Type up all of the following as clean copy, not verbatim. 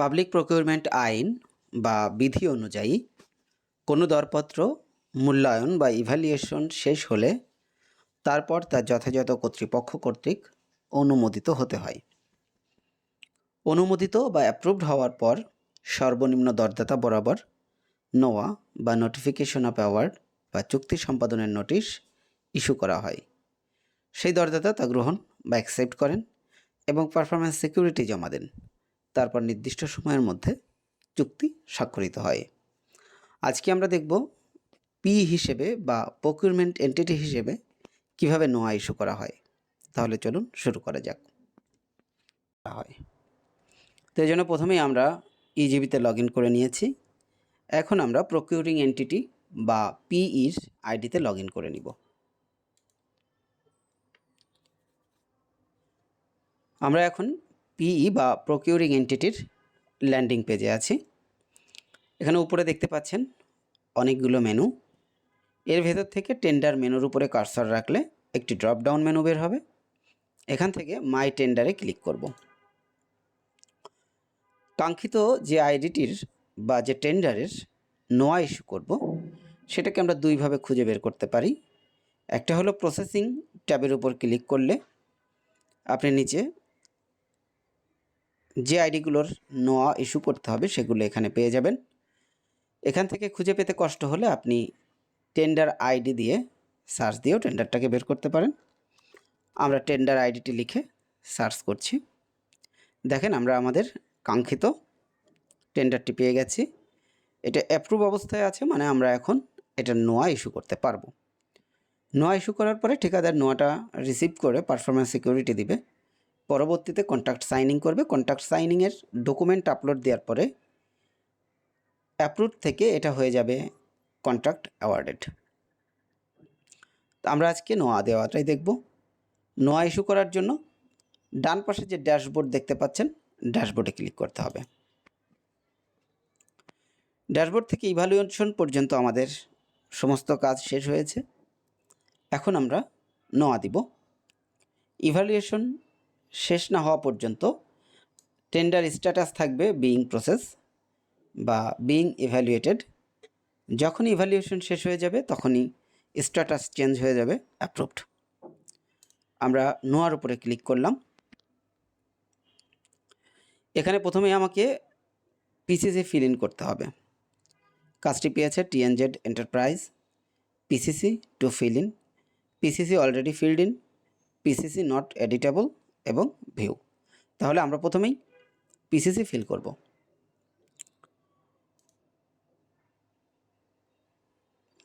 Public procurement আইন বা বিধি অনুযায়ী কোনো দরপত্র মূল্যায়ন বা ইভ্যালুয়েশন শেষ হলে তারপর তা যথাযথ কর্তৃপক্ষ কর্তৃক অনুমোদিত হতে হয়। অনুমোদিত বা অ্যাপ্রুভড হওয়ার পর সর্বনিম্ন দরদাতা বরাবর নোয়া বা নোটিফিকেশন অফ অ্যাওয়ার্ড বা চুক্তি সম্পাদনের নোটিশ ইস্যু করা হয়। সেই দরদাতা তা গ্রহণ বা অ্যাকসেপ্ট করেন এবং পারফরম্যান্স সিকিউরিটি জমা দেন। তারপর নির্দিষ্ট সময়ের মধ্যে চুক্তি স্বাক্ষরিত হয়। আজকে আমরা দেখব পি হিসেবে বা প্রকিউরমেন্ট এন্টিটি হিসেবে কিভাবে নোয়া ইস্যু করা হয়। তাহলে চলুন শুরু করা যাক। তো এই জন্য প্রথমেই আমরা ইজিবিতে লগ ইন করে নিয়েছি। এখন আমরা প্রকিউরিং এন্টিটি বা পিইর আইডিতে লগ ইন করে নিব। আমরা এখন পিই বা প্রকিউরিং এন্টিটির ল্যান্ডিং পেজে আছি। এখানে উপরে দেখতে পাচ্ছেন অনেকগুলো মেনু। এর ভেতর থেকে টেন্ডার মেনুর উপরে কার্সার রাখলে একটি ড্রপ ডাউন মেনু বের হবে। এখান থেকে মাই টেন্ডারে ক্লিক করব। কাঙ্ক্ষিত যে আইডিটির বা যে টেন্ডারের নোয়া ইস্যু করব সেটাকে আমরা দুইভাবে খুঁজে বের করতে পারি। একটা হলো প্রসেসিং ট্যাবের উপর ক্লিক করলে আপনি নিচে যে আইডিগুলোর নোয়া ইস্যু করতে হবে সেগুলো এখানে পেয়ে যাবেন। এখান থেকে খুঁজে পেতে কষ্ট হলে আপনি টেন্ডার আইডি দিয়ে সার্চ দিয়েও টেন্ডারটাকে বের করতে পারেন। আমরা টেন্ডার আইডিটি লিখে সার্চ করছি। দেখেন আমরা আমাদের কাঙ্ক্ষিত টেন্ডারটি পেয়ে গেছি। এটা অ্যাপ্রুভ অবস্থায় আছে, মানে আমরা এখন এটা নোয়া ইস্যু করতে পারবো। নোয়া ইস্যু করার পরে ঠিকাদার নোয়াটা রিসিভ করে পারফরম্যান্স সিকিউরিটি দিবে। পরবর্তীতে কন্ট্রাক্ট সাইনিং করবে। কন্ট্রাক্ট সাইনিংয়ের ডকুমেন্ট আপলোড দেওয়ার পরে অ্যাপ্রুভ থেকে এটা হয়ে যাবে কন্ট্রাক্ট অ্যাওয়ার্ডেড। তো আমরা আজকে নোয়া দেওয়াটাই দেখব। নোয়া ইস্যু করার জন্য ডান পাশে যে ড্যাশবোর্ড দেখতে পাচ্ছেন, ড্যাশবোর্ডে ক্লিক করতে হবে। ড্যাশবোর্ড থেকে ইভ্যালুয়েশন পর্যন্ত আমাদের সমস্ত কাজ শেষ হয়েছে। এখন আমরা নোয়া দিব। ইভ্যালুয়েশন শেষ না হওয়া পর্যন্ত টেন্ডার স্ট্যাটাস থাকবে বিইং প্রসেস বা বিইং ইভ্যালুয়েটেড। যখন ইভ্যালুয়েশন শেষ হয়ে যাবে তখনই স্ট্যাটাস চেঞ্জ হয়ে যাবে অ্যাপ্রুভড। আমরা নোয়ার উপরে ক্লিক করলাম। এখানে প্রথমে আমাকে পিসিসি ফিল ইন করতে হবে। কাজটি পেয়েছে TNZ enterprise. PCC to fill in, PCC already filled in, PCC not editable এবং ভিউ। তাহলে আমরা প্রথমেই পিসিসি ফিল করব।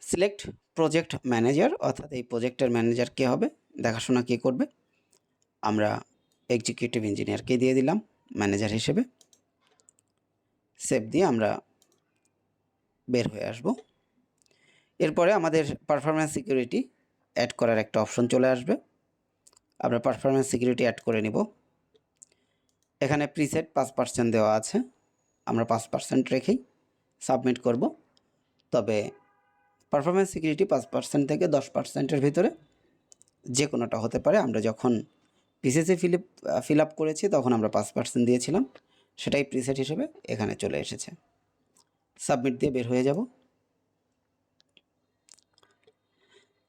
সিলেক্ট প্রজেক্ট ম্যানেজার, অর্থাৎ এই প্রজেক্টের ম্যানেজার কে হবে, দেখাশোনা কে করবে। আমরা এক্সিকিউটিভ ইঞ্জিনিয়ারকে দিয়ে দিলাম ম্যানেজার হিসেবে। সেভ দিয়ে আমরা বের হয়ে আসব। এরপরে আমাদের পারফরম্যান্স সিকিউরিটি অ্যাড করার একটা অপশন চলে আসবে। আমরা পারফরম্যান্স সিকিউরিটি অ্যাড করে নিব। এখানে প্রিসেট 5% দেওয়া আছে, আমরা 5% রেখেই সাবমিট করব। তবে পারফরম্যান্স সিকিউরিটি 5% থেকে 10%-এর ভিতরে যে কোনোটা হতে পারে। আমরা যখন পিসিসি ফিল আপ করেছি তখন আমরা 5% দিয়েছিলাম, সেটাই প্রিসেট হিসেবে এখানে চলে এসেছে। সাবমিট দিয়ে বের হয়ে যাব।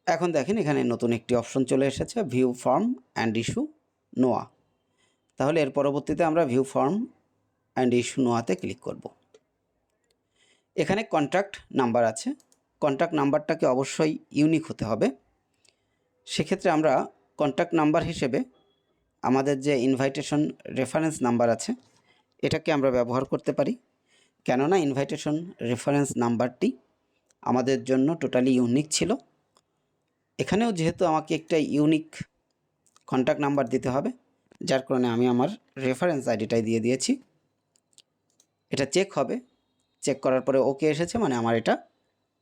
এখন দেখেন এখানে নতুন একটি অপশন চলে এসেছে, ভিউ ফর্ম অ্যান্ড ইস্যু নোয়া। তাহলে এর পরবর্তীতে আমরা ভিউ ফর্ম অ্যান্ড ইস্যু নোয়াতে ক্লিক করব। এখানে কন্ট্রাক্ট নাম্বার আছে। কন্ট্রাক্ট নাম্বারটাকে অবশ্যই ইউনিক হতে হবে। সেক্ষেত্রে আমরা কন্ট্রাক্ট নাম্বার হিসেবে আমাদের যে ইনভাইটেশন রেফারেন্স নাম্বার আছে এটাকে আমরা ব্যবহার করতে পারি, কেননা ইনভাইটেশন রেফারেন্স নাম্বারটি আমাদের জন্য টোটালি ইউনিক ছিল। এখানেও যেহেতু আমাকে একটা ইউনিক কন্ট্যাক্ট নাম্বার দিতে হবে, যার কারণে আমি আমার রেফারেন্স আইডিটাই দিয়ে দিয়েছি। এটা চেক হবে, চেক করার পরে ওকে এসেছে, মানে আমার এটা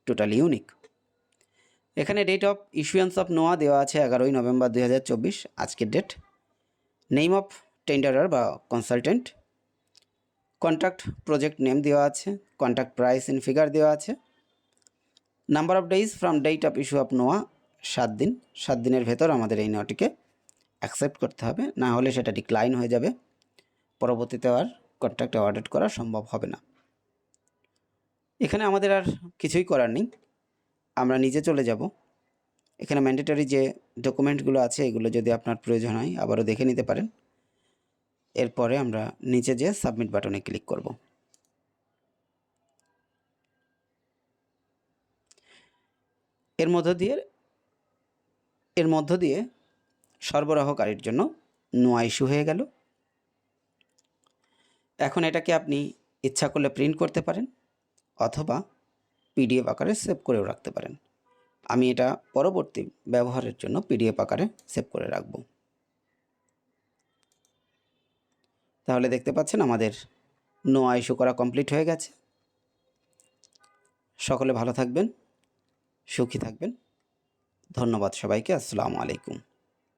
টোটালি ইউনিক। এখানে ডেট অফ ইস্যুয়েন্স অফ নোয়া দেওয়া আছে 11ই নভেম্বর 2024, আজকের ডেট। নেম অফ টেন্ডারার বা কনসালটেন্ট, কন্ট্রাক্ট প্রজেক্ট নেম দেওয়া আছে, কন্ট্রাক্ট প্রাইস ইন ফিগার দেওয়া আছে। Number of days from date of issue of নোয়া 7 দিন। 7 দিনের ভেতর আমাদের এই নোয়াটিকে অ্যাকসেপ্ট করতে হবে, না হলে সেটা ডিক্লাইন হয়ে যাবে, পরবর্তীতে আর কন্ট্রাক্ট অ্যাওয়ার্ডেড করা সম্ভব হবে না। এখানে আমাদের আর কিছুই করার নেই, আমরা নিচে চলে যাব। এখানে ম্যান্ডেটরি যে ডকুমেন্টগুলো আছে এগুলো যদি আপনার প্রয়োজন হয় আবারও দেখে নিতে পারেন। এরপরে আমরা নিচে যেয়ে সাবমিট বাটনে ক্লিক করব। এর মধ্য দিয়ে সরবরাহকারীর জন্য নোয়া ইস্যু হয়ে গেল। এখন এটাকে আপনি ইচ্ছা করলে প্রিন্ট করতে পারেন অথবা পিডিএফ আকারে সেভ করেও রাখতে পারেন। আমি এটা পরবর্তী ব্যবহারের জন্য পিডিএফ আকারে সেভ করে রাখব। তাহলে দেখতে পাচ্ছেন আমাদের নোয়া ইস্যু করা কমপ্লিট হয়ে গেছে। সকলে ভালো থাকবেন, সুখী থাকবেন। ধন্যবাদ সবাইকে। আসসালামু আলাইকুম।